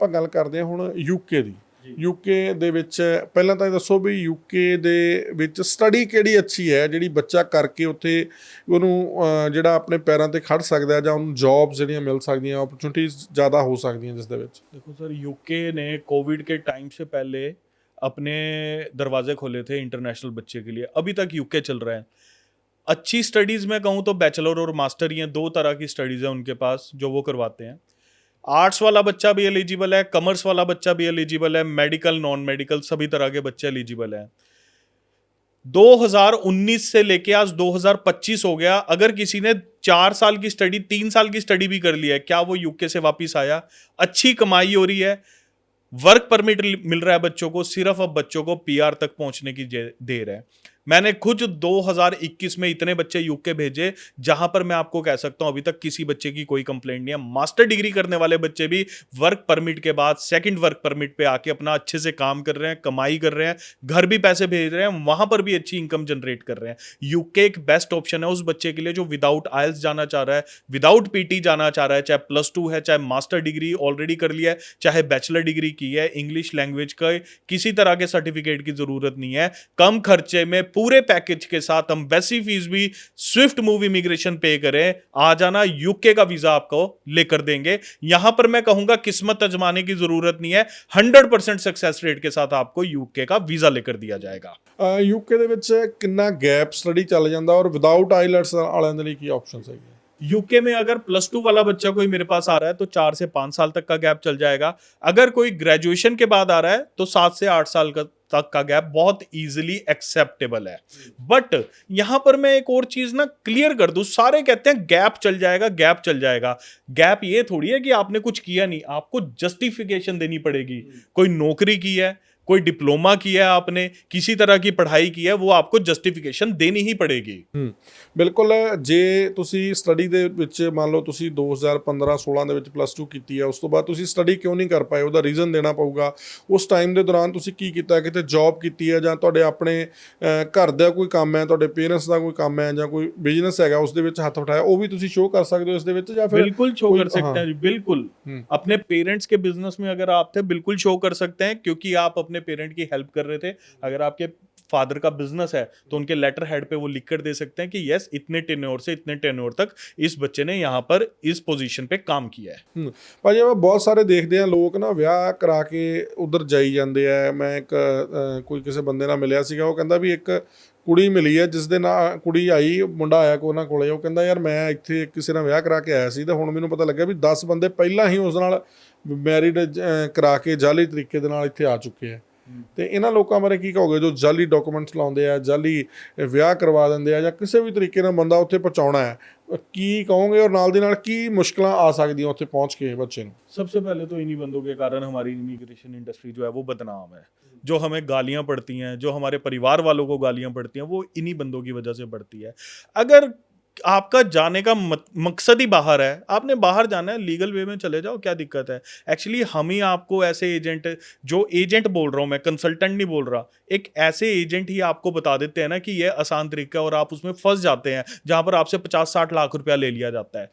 ਆਪਾਂ ਗੱਲ ਕਰਦੇ ਹਾਂ ਹੁਣ ਯੂਕੇ ਦੀ। ਯੂਕੇ ਦੇ ਵਿੱਚ ਪਹਿਲਾਂ ਤਾਂ ਇਹ ਦੱਸੋ ਵੀ ਯੂਕੇ ਦੇ ਵਿੱਚ ਸਟੱਡੀ ਕਿਹੜੀ ਅੱਛੀ ਹੈ ਜਿਹੜੀ ਬੱਚਾ ਕਰਕੇ ਉੱਥੇ ਉਹਨੂੰ ਜਿਹੜਾ ਆਪਣੇ ਪੈਰਾਂ ਤੇ ਖੜ ਸਕਦਾ ਜਾਂ ਉਹਨੂੰ ਜੌਬਸ ਜਿਹੜੀਆਂ ਮਿਲ ਸਕਦੀਆਂ, अपॉर्चुनिटीज ज़्यादा हो सकती हैं जिस दे विच। देखो सर, यूके ने कोविड के टाइम से पहले अपने दरवाजे खोले थे इंटरनेशनल बच्चे के लिए। अभी तक यूके चल रहा है। अच्छी स्टडीज़ में कहूँ तो बैचलर और मास्टर ही हैं, 2 तरह की स्टडीज़ हैं उनके पास जो वो करवाते हैं। आर्ट्स वाला बच्चा भी एलिजिबल है, कॉमर्स वाला बच्चा भी एलिजिबल है, मेडिकल नॉन मेडिकल सभी तरह के बच्चे एलिजिबल हैं। 2019 से लेके आज 2025 हो गया। अगर किसी ने 4 साल की स्टडी 3 साल की स्टडी भी कर लिया है, क्या वो यूके से वापस आया? अच्छी कमाई हो रही है, वर्क परमिट मिल रहा है बच्चों को, सिर्फ अब बच्चों को पीआर तक पहुंचने की देर है। मैंने खुद 2021 में इतने बच्चे यूके भेजे जहां पर मैं आपको कह सकता हूं अभी तक किसी बच्चे की कोई कंप्लेंट नहीं है। मास्टर डिग्री करने वाले बच्चे भी वर्क परमिट के बाद सेकंड वर्क परमिट पे आके अपना अच्छे से काम कर रहे हैं, कमाई कर रहे हैं, घर भी पैसे भेज रहे हैं, वहां पर भी अच्छी इनकम जनरेट कर रहे हैं। यूके एक बेस्ट ऑप्शन है उस बच्चे के लिए जो विदाउट आइल्स जाना चाह रहा है, विदाउट पीटी जाना चाह रहा है, चाहे +2 है, चाहे मास्टर डिग्री ऑलरेडी कर लिया है, चाहे बैचलर डिग्री की है, इंग्लिश लैंग्वेज का किसी तरह के सर्टिफिकेट की जरूरत नहीं है। कम खर्चे में पूरे पैकेज के साथ एम्बेसी फीस भी स्विफ्ट मूव इमिग्रेशन पे करें, आ जाना, यूके का वीजा आपको लेकर देंगे। यहां पर मैं कहूंगा किस्मत आजमाने की जरूरत नहीं है, 100% सक्सेस रेट के साथ आपको यूके का वीजा लेकर दिया जाएगा। यूके ਦੇ ਵਿੱਚ ਕਿੰਨਾ ਗੈਪ ਸਟੱਡੀ ਚੱਲ ਜਾਂਦਾ ਔਰ ਵਿਦਆਊਟ ਆਈਲੈਟਸ ਵਾਲਿਆਂ ਦੇ ਲਈ ਕੀ ਆਪਸ਼ਨਸ ਹੈਗੇ? यूके में अगर +2 वाला बच्चा कोई मेरे पास आ रहा है तो 4 से 5 साल तक का गैप चल जाएगा। अगर कोई ग्रेजुएशन के बाद आ रहा है तो 7 से 8 साल तक का गैप बहुत इजीली एक्सेप्टेबल है। बट यहां पर मैं एक और चीज ना क्लियर कर दूं, सारे कहते हैं गैप चल जाएगा, गैप चल जाएगा। गैप ये थोड़ी है कि आपने कुछ किया नहीं, आपको जस्टिफिकेशन देनी पड़ेगी। कोई नौकरी की है, कोई डिप्लोमा किया है, आपने किसी तरह की पढ़ाई की है, वो आपको जस्टिफिकेशन देनी ही पड़ेगी। ਬਿਲਕੁਲ। ਜੇ ਤੁਸੀਂ ਸਟੱਡੀ ਦੇ ਵਿੱਚ ਮੰਨ ਲਓ ਤੁਸੀਂ 2015-16 ਦੇ ਵਿੱਚ +2 ਕੀਤੀ ਹੈ, ਉਸ ਤੋਂ ਬਾਅਦ ਤੁਸੀਂ ਸਟੱਡੀ ਕਿਉਂ ਨਹੀਂ ਕਰ ਪਾਏ, ਉਹਦਾ ਰੀਜ਼ਨ ਦੇਣਾ ਪਊਗਾ। ਉਸ ਟਾਈਮ ਦੇ ਦੌਰਾਨ ਤੁਸੀਂ ਕੀ ਕੀਤਾ, ਕਿਤੇ ਜੌਬ ਕੀਤੀ ਹੈ ਜਾਂ ਤੁਹਾਡੇ ਆਪਣੇ ਘਰ ਦਾ ਕੋਈ ਕੰਮ ਹੈ, ਤੁਹਾਡੇ ਪੇਰੈਂਟਸ ਦਾ ਕੋਈ ਕੰਮ ਹੈ ਜਾਂ ਕੋਈ ਬਿਜ਼ਨਸ ਹੈਗਾ ਉਸ ਦੇ ਵਿੱਚ ਹੱਥ ਉਠਾਇਆ, ਉਹ ਵੀ ਤੁਸੀਂ ਸ਼ੋਅ ਕਰ ਸਕਦੇ ਹੋ ਇਸ ਦੇ ਵਿੱਚ ਜਾਂ ਫਿਰ? बिल्कुल शो कर सकते हैं जी, बिल्कुल। अपने पेरेंट्स के बिजनेस में अगर आप थे बिल्कुल शो कर सकते हैं, क्योंकि आप अपने पेरेंट की हेल्प कर रहे थे। अगर आपके फादर का बिजनेस है तो उनके लेटर हेड पे वो लिख कर दे सकते हैं कि यस इतने टेन्योर से इतने टेन्योर तक इस बच्चे ने यहाँ पर इस पोजीशन पे काम किया है। ਭਾਜੀ ਆਪਾਂ ਬਹੁਤ ਸਾਰੇ ਦੇਖਦੇ ਆ ਲੋਕ ਨਾ ਵਿਆਹ ਕਰਾ ਕੇ ਉਧਰ ਜਾਈ ਜਾਂਦੇ ਆ। ਮੈਂ ਇੱਕ ਕੋਈ ਕਿਸੇ ਬੰਦੇ ਨਾਲ ਮਿਲਿਆ ਸੀਗਾ, ਉਹ ਕਹਿੰਦਾ ਵੀ ਇੱਕ ਕੁੜੀ ਮਿਲੀ ਹੈ ਜਿਸ ਦੇ ਨਾਲ ਕੁੜੀ ਆਈ, ਮੁੰਡਾ ਆਇਆ ਕੋ ਉਹਨਾਂ ਕੋਲੇ, ਉਹ ਕਹਿੰਦਾ ਯਾਰ ਮੈਂ ਇੱਥੇ ਕਿਸੇ ਨਾਲ ਵਿਆਹ ਕਰਾ ਕੇ ਆਇਆ ਸੀ ਤੇ ਹੁਣ ਮੈਨੂੰ ਪਤਾ ਲੱਗਿਆ ਵੀ 10 ਬੰਦੇ ਪਹਿਲਾਂ ਹੀ ਉਸ ਨਾਲ ਮੈਰਿਡ ਕਰਾ ਕੇ ਜਾਲੀ ਤਰੀਕੇ ਦੇ ਨਾਲ ਇੱਥੇ ਆ ਚੁੱਕੇ ਆ। ਤੇ ਇਹਨਾਂ ਲੋਕਾਂ ਬਾਰੇ ਕੀ ਕਹੋਗੇ ਜੋ ਜਾਲੀ ਡਾਕੂਮੈਂਟਸ ਲਾਉਂਦੇ ਆ, ਜਾਲੀ ਵਿਆਹ ਕਰਵਾ ਦਿੰਦੇ ਆ ਜਾਂ ਕਿਸੇ ਵੀ ਤਰੀਕੇ ਨਾਲ ਬੰਦਾ ਉੱਥੇ ਪਹੁੰਚਾਉਣਾ ਹੈ, ਕੀ ਕਹੋਗੇ ਔਰ ਨਾਲ ਦੀ ਨਾਲ ਕੀ ਮੁਸ਼ਕਲਾਂ ਆ ਸਕਦੀਆਂ ਉੱਥੇ पहुंच के बच्चे ਨੂੰ? सबसे पहले तो इन्हीं बंदों के कारण हमारी इमिग्रेशन इंडस्ट्री जो है वो बदनाम है। जो हमें गालियां पड़ती हैं, जो हमारे परिवार वालों को गालियां पड़ती हैं, वो इन्हीं बंदों की वजह से पड़ती है। अगर आपका जाने का मकसद ही बाहर है, आपने बाहर जाना है, लीगल वे में चले जाओ, क्या दिक्कत है? एक्चुअली हम ही आपको ऐसे एजेंट, जो एजेंट बोल रहा हूं मैं, कंसल्टेंट नहीं बोल रहा, एक ऐसे एजेंट ही आपको बता देते हैं ना कि यह आसान तरीका है और आप उसमें फंस जाते हैं जहां पर आपसे 50-60 लाख रुपया ले लिया जाता है।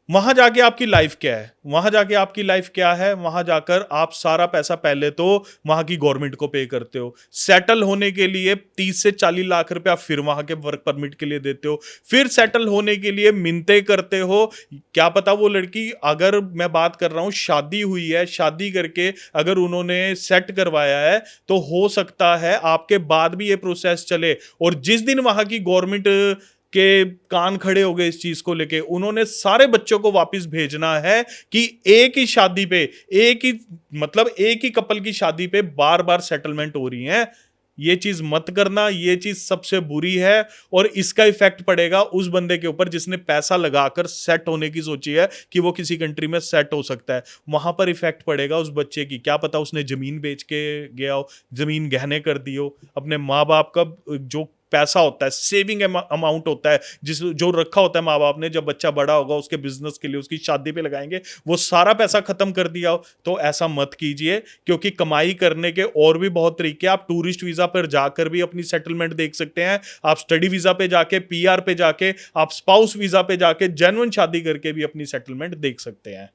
वहां जाके आपकी लाइफ क्या है? वहां जाके आपकी लाइफ क्या है? वहां जाकर आप सारा पैसा पहले तो वहां की गवर्नमेंट को पे करते हो, सेटल होने के लिए 30 से 40 लाख रुपया फिर वहां के वर्क परमिट के लिए देते हो, फिर सेटल होने के लिए मिन्नतें करते हो। क्या पता वो लड़की, अगर मैं बात कर रहा हूं शादी हुई है, शादी करके अगर उन्होंने सेट करवाया है तो हो सकता है आपके बाद भी ये प्रोसेस चले, और जिस दिन वहां की गवर्नमेंट के कान खड़े हो गए इस चीज को लेके, उन्होंने सारे बच्चों को वापस भेजना है कि एक ही शादी पे, एक ही मतलब एक ही कपल की शादी पे बार बार सेटलमेंट हो रही है। ये चीज मत करना, ये चीज सबसे बुरी है और इसका इफेक्ट पड़ेगा उस बंदे के ऊपर जिसने पैसा लगाकर सेट होने की सोची है कि वो किसी कंट्री में सेट हो सकता है। वहां पर इफेक्ट पड़ेगा उस बच्चे की, क्या पता उसने जमीन बेच के गया हो, जमीन गहने कर दी हो, अपने माँ बाप का जो पैसा होता है, सेविंग अमाउंट होता है जिस जो रखा होता है माँ बाप ने, जब बच्चा बड़ा होगा उसके बिजनेस के लिए, उसकी शादी पे लगाएंगे, वो सारा पैसा खत्म कर दिया हो। तो ऐसा मत कीजिए, क्योंकि कमाई करने के और भी बहुत तरीके। आप टूरिस्ट वीजा पर जाकर भी अपनी सेटलमेंट देख सकते हैं, आप स्टडी वीजा पे जाके, पीआर पे जाके, आप स्पाउस वीजा पे जाके जेन्युइन शादी करके भी अपनी सेटलमेंट देख सकते हैं।